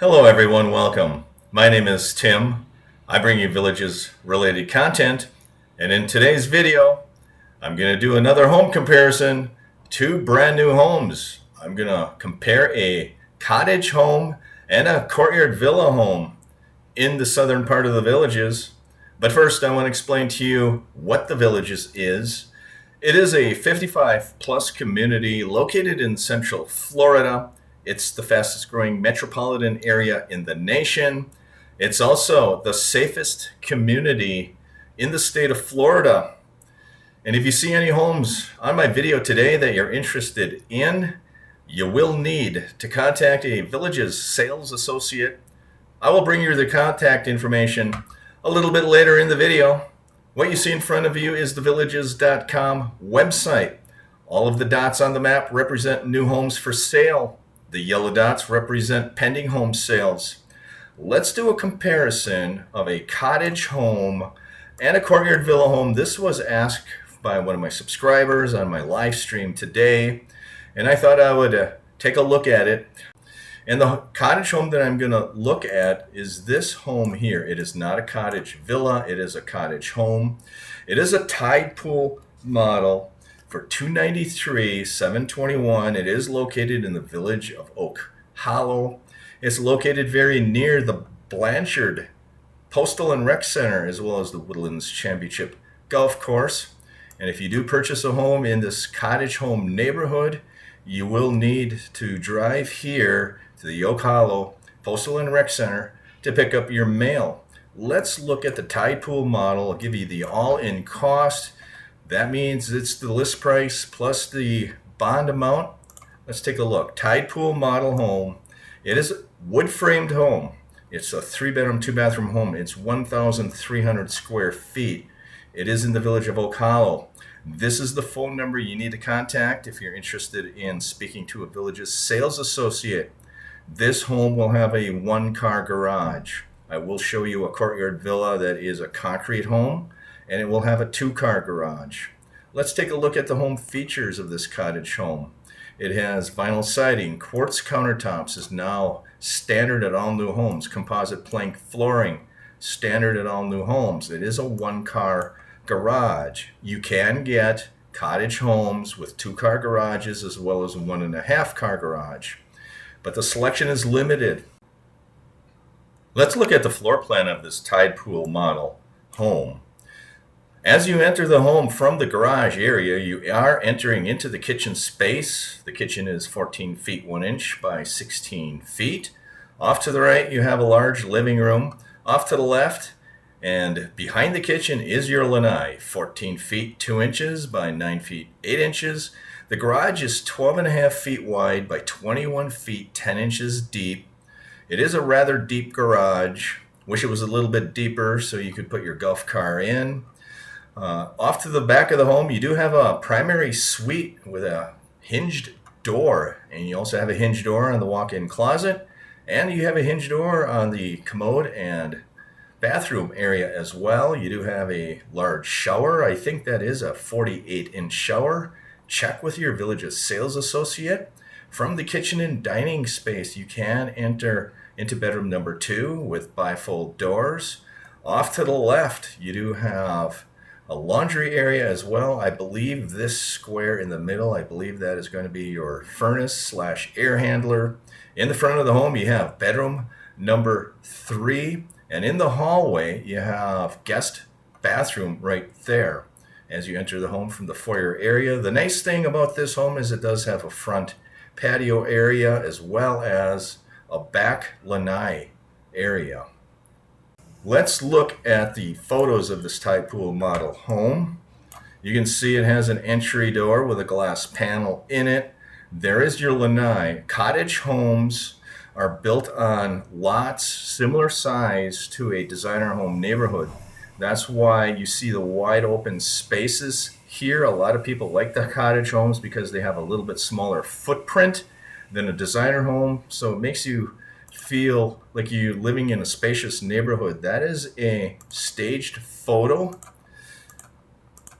Hello everyone, welcome. My name is Tim. I bring you villages related content, and in today's video I'm going to do another home comparison. Two brand new homes. I'm going to compare a cottage home and a courtyard villa home in the southern part of the villages. But first I want to explain to you what the villages is. It is a 55 plus community located in central Florida. It's the fastest growing metropolitan area in the nation. It's also the safest community in the state of Florida. And if you see any homes on my video today that you're interested in, you will need to contact a village's sales associate. I will bring you the contact information a little bit later in the video. What you see in front of you is the villages.com website. All of the dots on the map represent new homes for sale. The yellow dots represent pending home sales. Let's do a comparison of a cottage home and a courtyard villa home. This was asked by one of my subscribers on my live stream today, and I thought I would take a look at it. And the cottage home that I'm going to look at is this home here. It is not a cottage villa, it is a cottage home. It is a tide pool model for $293,721. It is located in the village of Oak Hollow. It's located very near the Blanchard Postal and Rec Center, as well as the Woodlands Championship Golf Course. And if you do purchase a home in this cottage home neighborhood, you will need to drive here to the Oak Hollow Postal and Rec Center to pick up your mail. Let's look at the tide pool model. I'll give you the all-in cost. That means it's the list price plus the bond amount. Let's take a look. Tide pool model home. It is a wood framed home. It's a 3-bedroom, 2-bathroom home. It's 1,300 square feet. It is in the village of Oak Hollow. This is the phone number you need to contact if you're interested in speaking to a village's sales associate. This home will have a 1-car garage. I will show you a courtyard villa that is a concrete home, and it will have a 2-car garage. Let's take a look at the home features of this cottage home. It has vinyl siding, quartz countertops is now standard at all new homes, composite plank flooring, standard at all new homes. It is a 1-car garage. You can get cottage homes with 2-car garages as well as a 1.5-car garage, but the selection is limited. Let's look at the floor plan of this tide pool model home. As you enter the home from the garage area, you are entering into the kitchen space. The kitchen is 14 feet 1 inch by 16 feet. Off to the right, you have a large living room. Off to the left and behind the kitchen is your lanai, 14 feet 2 inches by 9 feet 8 inches. The garage is 12.5 feet wide by 21 feet 10 inches deep. It is a rather deep garage. Wish it was a little bit deeper so you could put your golf car in. Off to the back of the home, you do have a primary suite with a hinged door, and you also have a hinged door on the walk-in closet, and you have a hinged door on the commode and bathroom area as well. You do have a large shower. I think that is a 48-inch shower. Check with your village's sales associate. From the kitchen and dining space, you can enter into bedroom number 2 with bifold doors. Off to the left, you do have a laundry area as well. I believe this square in the middle, I believe that is going to be your furnace / air handler. In the front of the home, you have bedroom number 3. And in the hallway, you have guest bathroom right there as you enter the home from the foyer area. The nice thing about this home is it does have a front patio area as well as a back lanai area. Let's look at the photos of this tide pool model home. You can see it has an entry door with a glass panel in it. There is your lanai. Cottage homes are built on lots similar size to a designer home neighborhood. That's why you see the wide open spaces here. A lot of people like the cottage homes because they have a little bit smaller footprint than a designer home, so it makes you feel like you're living in a spacious neighborhood. That is a staged photo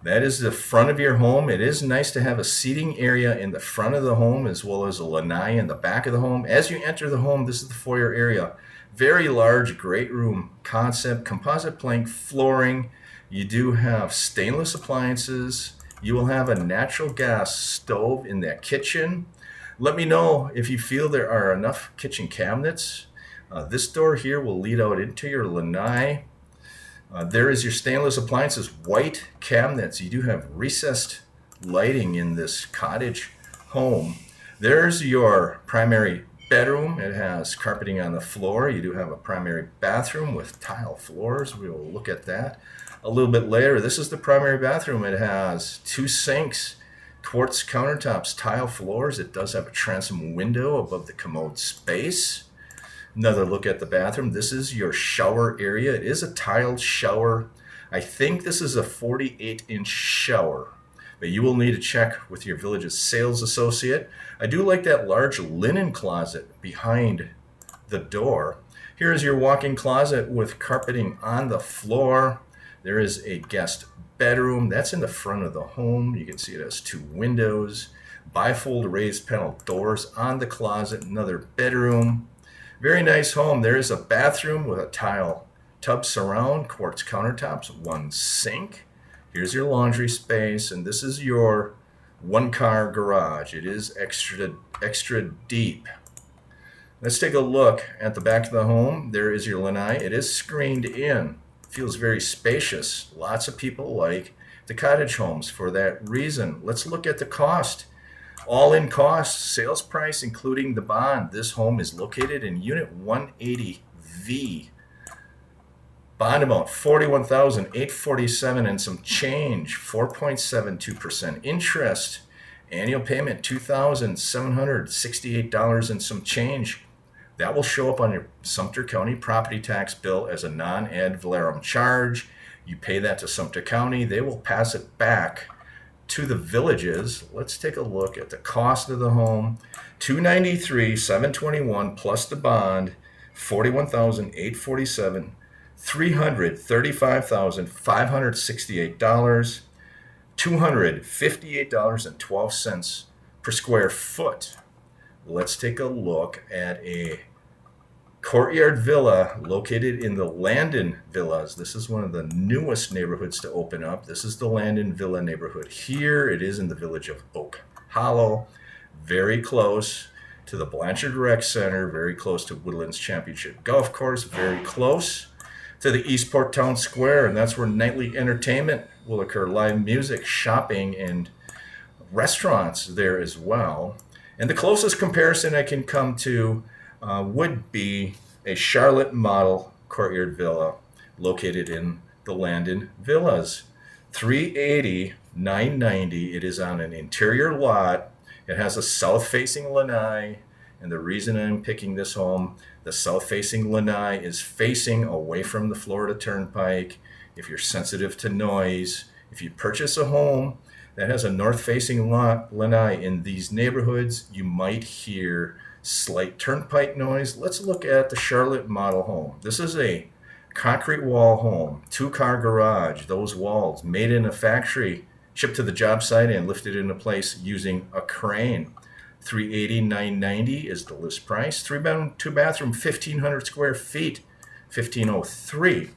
That is the front of your home. It is nice to have a seating area in the front of the home as well as a lanai in the back of the home. As you enter the home, this is the foyer area. Very large, great room concept, composite plank flooring. You do have stainless appliances. You will have a natural gas stove in that kitchen. Let me know if you feel there are enough kitchen cabinets. This door here will lead out into your lanai. There is your stainless appliances, white cabinets. You do have recessed lighting in this cottage home. There's your primary bedroom. It has carpeting on the floor. You do have a primary bathroom with tile floors. We will look at that a little bit later. This is the primary bathroom. It has 2 sinks, quartz countertops, tile floors. It does have a transom window above the commode space. Another look at the bathroom. This is your shower area. It is a tiled shower. I think this is a 48-inch shower, but you will need to check with your village's sales associate. I do like that large linen closet behind the door. Here is your walk-in closet with carpeting on the floor. There is a guest bedroom. That's in the front of the home. You can see it has 2 windows, bifold raised panel doors on the closet, another bedroom. Very nice home. There is a bathroom with a tile tub surround, quartz countertops, 1 sink. Here's your laundry space, and this is your 1-car garage. It is extra deep. Let's take a look at the back of the home. There is your lanai. It is screened in. Feels very spacious. Lots of people like the cottage homes for that reason. Let's look at the cost. All-in cost, sales price including the bond. This home is located in Unit 180V. Bond amount $41,847 and some change, 4.72% interest. Annual payment $2,768 and some change. That will show up on your Sumter County property tax bill as a non-ad valorem charge. You pay that to Sumter County. They will pass it back to the villages. Let's take a look at the cost of the home. $293,721 plus the bond, $41,847, $335,568, $258.12 per square foot. Let's take a look at a Courtyard Villa located in the Landon Villas. This is one of the newest neighborhoods to open up. This is the Landon Villa neighborhood here. It is in the village of Oak Hollow, very close to the Blanchard Rec Center, very close to Woodlands Championship Golf Course, very close to the Eastport Town Square, and that's where nightly entertainment will occur. Live music, shopping, and restaurants there as well. And the closest comparison I can come to would be a Charlotte model Courtyard Villa located in the Landon Villas. $380,990. It is on an interior lot. It has a south-facing lanai, and the reason I'm picking this home, the south-facing lanai is facing away from the Florida Turnpike. If you're sensitive to noise, if you purchase a home that has a north-facing lanai in these neighborhoods, you might hear slight turnpike noise. Let's look at the Charlotte model home. This is a concrete wall home, 2-car garage. Those walls made in a factory, shipped to the job site and lifted into place using a crane. $380,990 is the list price. 3-bedroom, 2-bathroom, 1,500 square feet, $1,503.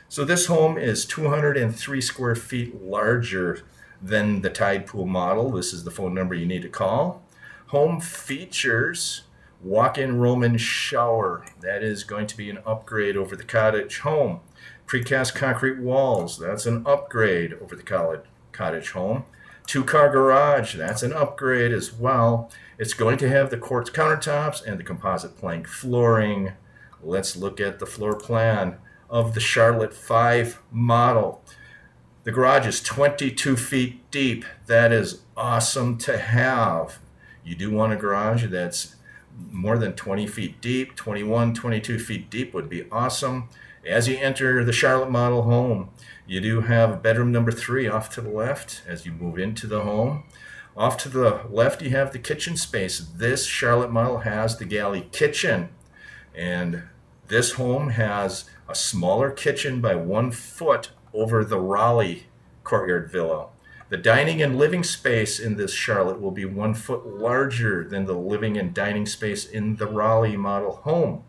So this home is 203 square feet larger than the Tide Pool model. This is the phone number you need to call. Home features walk-in Roman shower. That is going to be an upgrade over the cottage home. Precast concrete walls. That's an upgrade over the cottage home. 2-car garage. That's an upgrade as well. It's going to have the quartz countertops and the composite plank flooring. Let's look at the floor plan of the Charlotte 5 model. The garage is 22 feet deep. That is awesome to have. You do want a garage that's more than 20 feet deep. 21, 22 feet deep would be awesome. As you enter the Charlotte model home, you do have bedroom number 3 off to the left as you move into the home. Off to the left, you have the kitchen space. This Charlotte model has the galley kitchen, and this home has a smaller kitchen by 1 foot over the Raleigh Courtyard Villa. The dining and living space in this Charlotte will be 1 foot larger than the living and dining space in the Raleigh model home.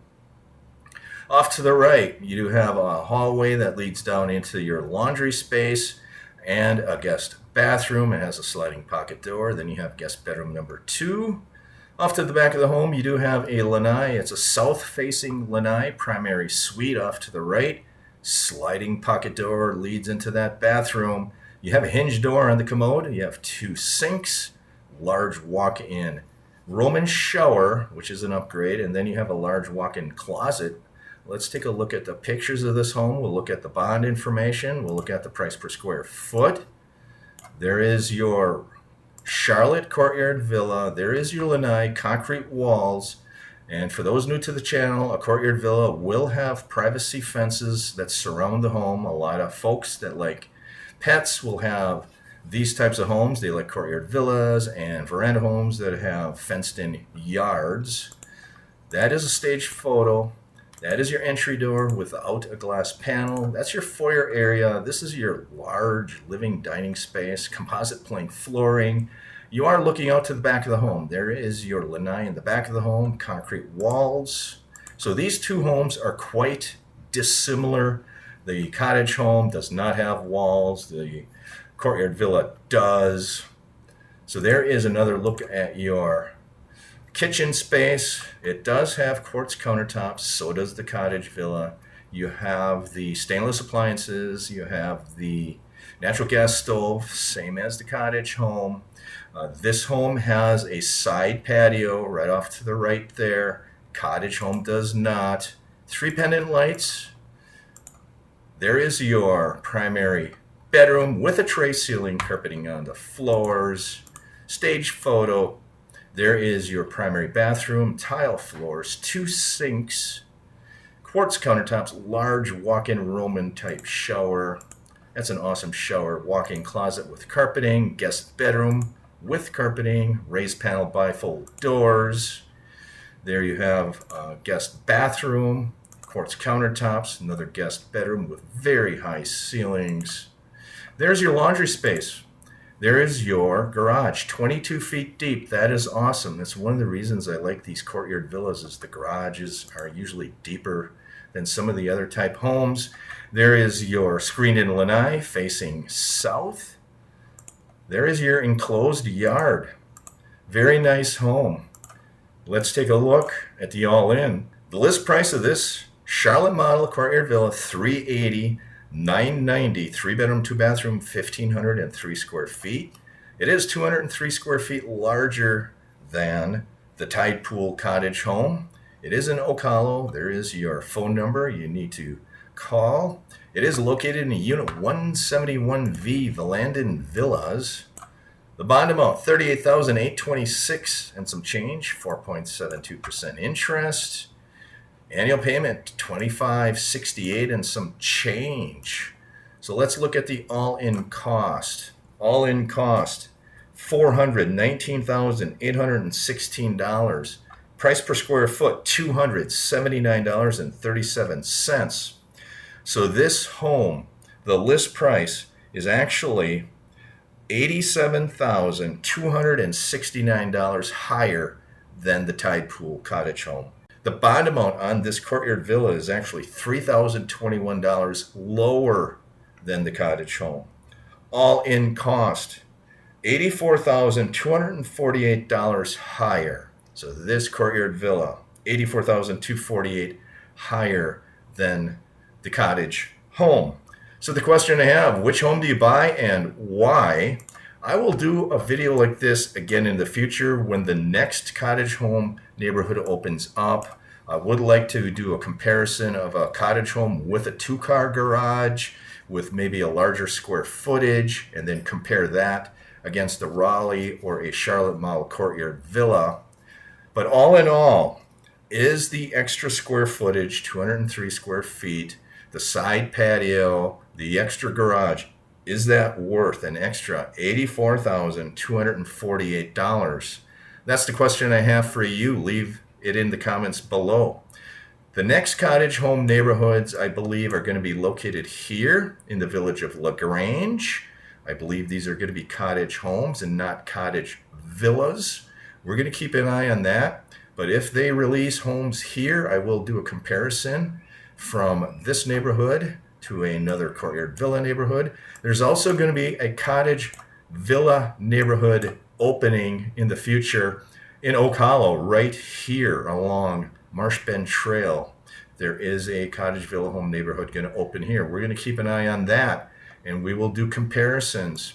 Off to the right, you do have a hallway that leads down into your laundry space and a guest bathroom. It has a sliding pocket door. Then you have guest bedroom number 2. Off to the back of the home, you do have a lanai. It's a south-facing lanai, primary suite off to the right. Sliding pocket door leads into that bathroom. You have a hinge door on the commode. You have 2 sinks, large walk-in Roman shower, which is an upgrade, and then you have a large walk-in closet. Let's take a look at the pictures of this home. We'll look at the bond information. We'll look at the price per square foot. There is your Charlotte Courtyard Villa. There is your lanai, concrete walls. And for those new to the channel, a Courtyard Villa will have privacy fences that surround the home. A lot of folks that like pets will have these types of homes. They like Courtyard Villas and veranda homes that have fenced-in yards. That is a staged photo. That is your entry door without a glass panel. That's your foyer area. This is your large living dining space, composite plank flooring. You are looking out to the back of the home. There is your lanai in the back of the home, concrete walls. So these two homes are quite dissimilar. The cottage home does not have walls. The Courtyard Villa does. So there is another look at your kitchen space. It does have quartz countertops, so does the Cottage Villa. You have the stainless appliances, you have the natural gas stove, same as the cottage home. This home has a side patio right off to the right there. Cottage home does not. 3 pendant lights. There is your primary bedroom with a tray ceiling, carpeting on the floors. Stage photo. There is your primary bathroom, tile floors, 2 sinks, quartz countertops, large walk-in Roman type shower. That's an awesome shower. Walk-in closet with carpeting, guest bedroom with carpeting, raised panel bifold doors. There you have a guest bathroom, quartz countertops, another guest bedroom with very high ceilings. There's your laundry space. There is your garage, 22 feet deep. That is awesome. That's one of the reasons I like these Courtyard Villas is the garages are usually deeper than some of the other type homes. There is your screened-in lanai facing south. There is your enclosed yard. Very nice home. Let's take a look at the all-in. The list price of this Charlotte model Courtyard Villa, $380,000. $990, 3-bedroom, 2-bathroom, 1,503 square feet. It is 203 square feet larger than the Tide Pool Cottage home. It is in Oak Hollow. There is your phone number you need to call. It is located in Unit 171V, Valandon Villas. The bond amount, $38,826 and some change, 4.72% interest. Annual payment, $25.68 and some change. So let's look at the all-in cost. All-in cost, $419,816. Price per square foot, $279.37. So this home, the list price is actually $87,269 higher than the Tide Pool Cottage home. The bond amount on this Courtyard Villa is actually $3,021 lower than the cottage home. All-in cost, $84,248 higher. So this Courtyard Villa, $84,248 higher than the cottage home. So the question I have, which home do you buy and why? I will do a video like this again in the future when the next cottage home neighborhood opens up. I would like to do a comparison of a cottage home with a 2-car garage with maybe a larger square footage and then compare that against the Raleigh or a Charlotte model Courtyard Villa. But all in all, is the extra square footage, 203 square feet, the side patio, the extra garage, is that worth an extra $84,248? That's the question I have for you. Leave it in the comments below. The next cottage home neighborhoods, I believe, are going to be located here in the village of LaGrange. I believe these are going to be cottage homes and not cottage villas. We're going to keep an eye on that. But if they release homes here, I will do a comparison from this neighborhood to another Courtyard Villa neighborhood. There's also going to be a cottage villa neighborhood opening in the future in Oak Hollow, right here along Marsh Bend Trail. There is a cottage villa home neighborhood going to open here. We're going to keep an eye on that, and we will do comparisons.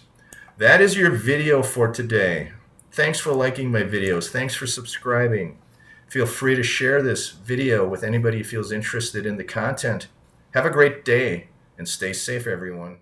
That is your video for today. Thanks for liking my videos. Thanks for subscribing. Feel free to share this video with anybody who feels interested in the content. Have a great day and stay safe, everyone.